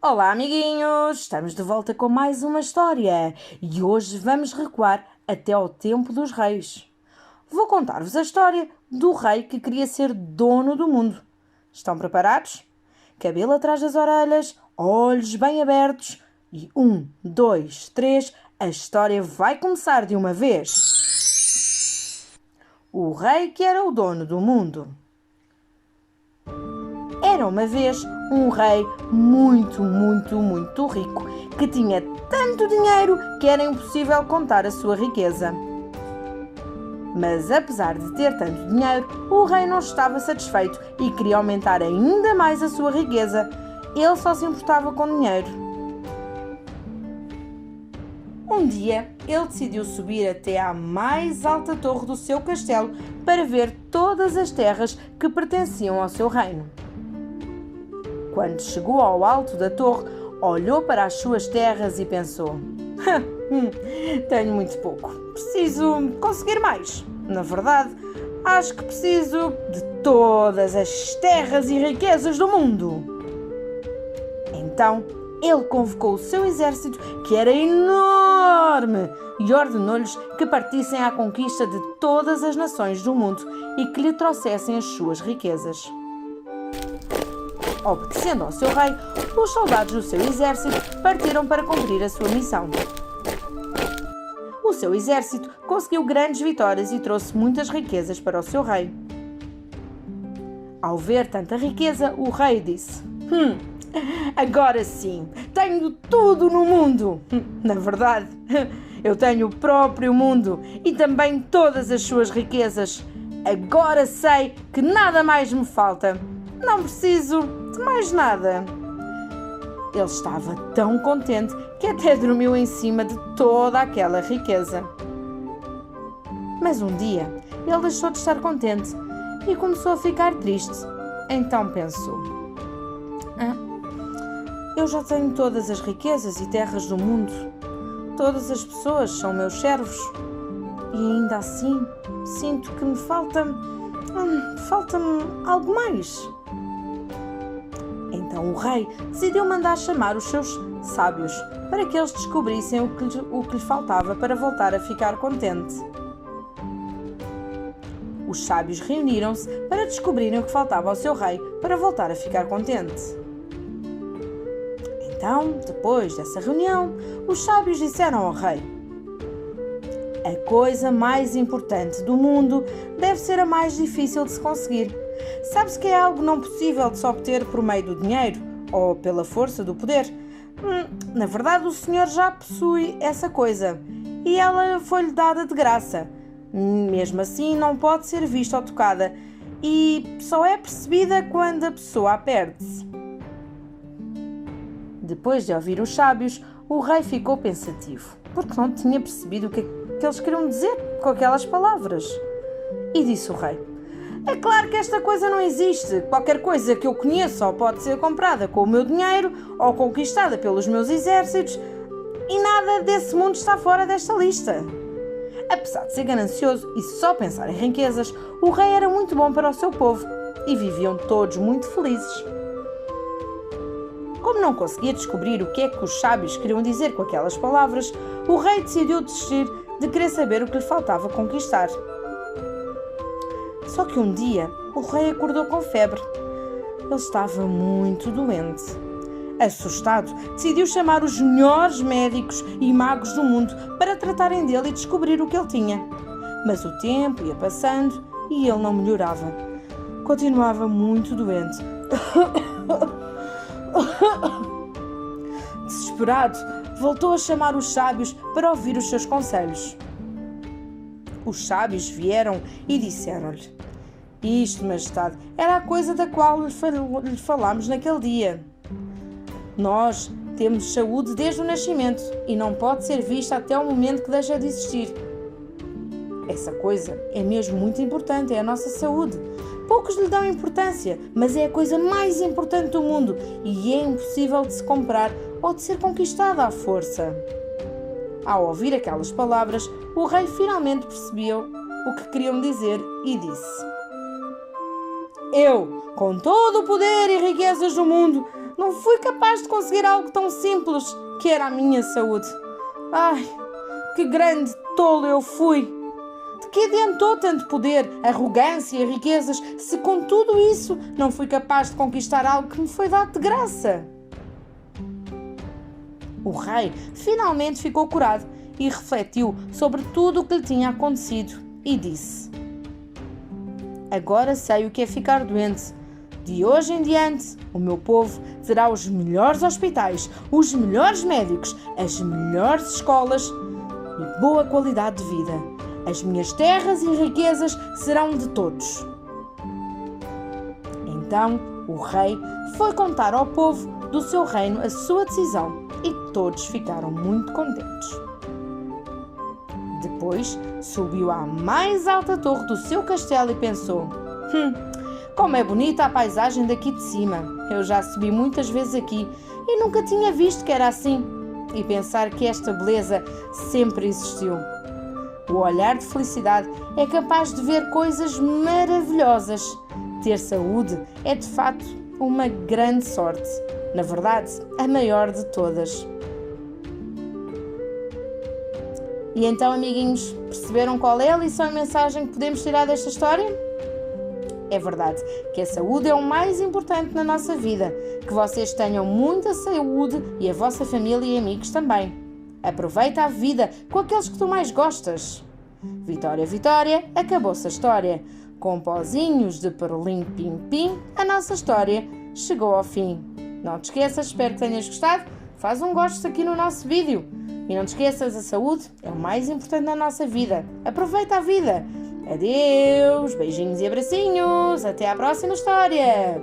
Olá, amiguinhos! Estamos de volta com mais uma história e hoje vamos recuar até ao tempo dos reis. Vou contar-vos a história do rei que queria ser dono do mundo. Estão preparados? Cabelo atrás das orelhas, olhos bem abertos e 1, 2, 3, a história vai começar de uma vez. O rei que era o dono do mundo. Era uma vez um rei muito rico, que tinha tanto dinheiro que era impossível contar a sua riqueza. Mas apesar de ter tanto dinheiro, o rei não estava satisfeito e queria aumentar ainda mais a sua riqueza. Ele só se importava com dinheiro. Um dia, ele decidiu subir até à mais alta torre do seu castelo para ver todas as terras que pertenciam ao seu reino. Quando chegou ao alto da torre, olhou para as suas terras e pensou: tenho muito pouco, preciso conseguir mais. Na verdade, acho que preciso de todas as terras e riquezas do mundo. Então, ele convocou o seu exército, que era enorme, e ordenou-lhes que partissem à conquista de todas as nações do mundo e que lhe trouxessem as suas riquezas. Obedecendo ao seu rei, os soldados do seu exército partiram para cumprir a sua missão. O seu exército conseguiu grandes vitórias e trouxe muitas riquezas para o seu rei. Ao ver tanta riqueza, o rei disse: agora sim, tenho tudo no mundo. Na verdade, eu tenho o próprio mundo e também todas as suas riquezas. Agora sei que nada mais me falta. Não preciso de mais nada. Ele estava tão contente que até dormiu em cima de toda aquela riqueza. Mas um dia, ele deixou de estar contente e começou a ficar triste. Então pensou: eu já tenho todas as riquezas e terras do mundo. Todas as pessoas são meus servos. E ainda assim, sinto que me falta-me algo mais. Então o rei decidiu mandar chamar os seus sábios para que eles descobrissem o que lhe faltava para voltar a ficar contente. Os sábios reuniram-se para descobrirem o que faltava ao seu rei para voltar a ficar contente. Então, depois dessa reunião, os sábios disseram ao rei: a coisa mais importante do mundo deve ser a mais difícil de se conseguir. Sabe-se que é algo não possível de se obter por meio do dinheiro ou pela força do poder. Na verdade, o senhor já possui essa coisa e ela foi-lhe dada de graça. Mesmo assim, não pode ser vista ou tocada e só é percebida quando a pessoa a perde. Depois de ouvir os sábios, o rei ficou pensativo, porque não tinha percebido o que eles queriam dizer com aquelas palavras. E disse o rei: é claro que esta coisa não existe. Qualquer coisa que eu conheça só pode ser comprada com o meu dinheiro ou conquistada pelos meus exércitos, e nada desse mundo está fora desta lista. Apesar de ser ganancioso e só pensar em riquezas, o rei era muito bom para o seu povo e viviam todos muito felizes. Como não conseguia descobrir o que é que os sábios queriam dizer com aquelas palavras, o rei decidiu desistir de querer saber o que lhe faltava conquistar. Só que um dia, o rei acordou com febre. Ele estava muito doente. Assustado, decidiu chamar os melhores médicos e magos do mundo para tratarem dele e descobrir o que ele tinha. Mas o tempo ia passando e ele não melhorava. Continuava muito doente. Desesperado, voltou a chamar os sábios para ouvir os seus conselhos. Os sábios vieram e disseram-lhe: isto, majestade, era a coisa da qual lhe falámos naquele dia. Nós temos saúde desde o nascimento e não pode ser vista até o momento que deixa de existir. Essa coisa é mesmo muito importante, é a nossa saúde. Poucos lhe dão importância, mas é a coisa mais importante do mundo e é impossível de se comprar ou de ser conquistada à força. Ao ouvir aquelas palavras, o rei finalmente percebeu o que queriam dizer e disse: eu, com todo o poder e riquezas do mundo, não fui capaz de conseguir algo tão simples, que era a minha saúde. Ai, que grande tolo eu fui! De que adiantou tanto poder, arrogância e riquezas, se com tudo isso não fui capaz de conquistar algo que me foi dado de graça? O rei finalmente ficou curado e refletiu sobre tudo o que lhe tinha acontecido e disse: agora sei o que é ficar doente. De hoje em diante, o meu povo terá os melhores hospitais, os melhores médicos, as melhores escolas e boa qualidade de vida. As minhas terras e riquezas serão de todos. Então o rei foi contar ao povo do seu reino a sua decisão e todos ficaram muito contentes. Depois subiu à mais alta torre do seu castelo e pensou: como é bonita a paisagem daqui de cima. Eu já subi muitas vezes aqui e nunca tinha visto que era assim. E pensar que esta beleza sempre existiu. O olhar de felicidade é capaz de ver coisas maravilhosas. Ter saúde é de fato uma grande sorte. Na verdade, a maior de todas. E então, amiguinhos, perceberam qual é a lição e mensagem que podemos tirar desta história? É verdade que a saúde é o mais importante na nossa vida. Que vocês tenham muita saúde e a vossa família e amigos também. Aproveita a vida com aqueles que tu mais gostas. Vitória, Vitória, acabou-se a história. Com pozinhos de perolim pim-pim, a nossa história chegou ao fim. Não te esqueças, espero que tenhas gostado. Faz um gosto aqui no nosso vídeo. E não te esqueças, a saúde é o mais importante na nossa vida. Aproveita a vida. Adeus, beijinhos e abracinhos. Até à próxima história.